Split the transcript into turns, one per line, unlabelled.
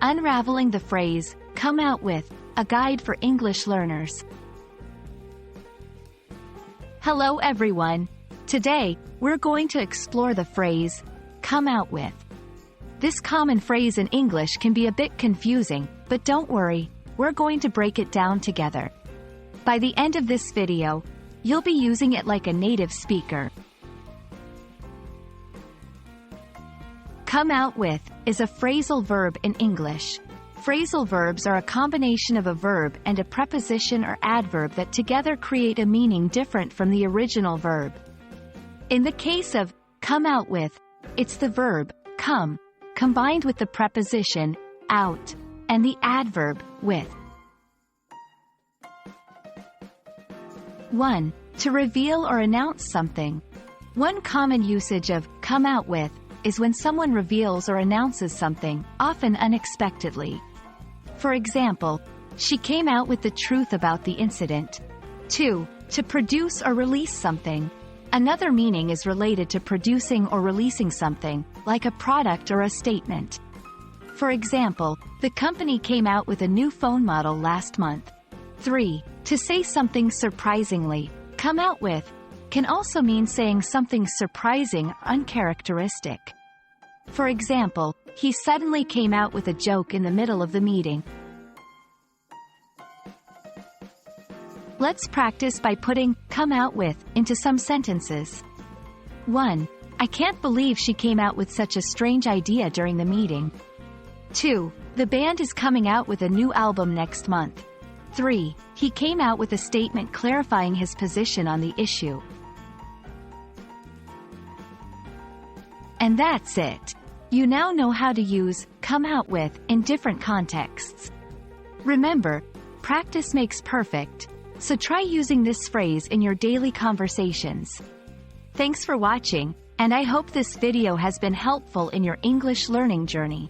Unraveling the phrase, come out with, a guide for English learners. Hello everyone. Today, we're going to explore the phrase, come out with. This common phrase in English can be a bit confusing, but don't worry, we're going to break it down together. By the end of this video, you'll be using it like a native speaker. Come out with is a phrasal verb in English. Phrasal verbs are a combination of a verb and a preposition or adverb that together create a meaning different from the original verb. In the case of come out with, it's the verb come, combined with the preposition out, and the adverb with. 1. To reveal or announce something. One common usage of come out with is when someone reveals or announces something, often unexpectedly. For example, she came out with the truth about the incident. 2. To produce or release something. Another meaning is related to producing or releasing something, like a product or a statement. For example, the company came out with a new phone model last month. 3. To say something surprisingly. Come out with can also mean saying something surprising or uncharacteristic. For example, he suddenly came out with a joke in the middle of the meeting. Let's practice by putting come out with into some sentences. 1. I can't believe she came out with such a strange idea during the meeting. 2. The band is coming out with a new album next month. 3. He came out with a statement clarifying his position on the issue. And that's it. You now know how to use come out with in different contexts. Remember, practice makes perfect, so try using this phrase in your daily conversations. Thanks for watching, and I hope this video has been helpful in your English learning journey.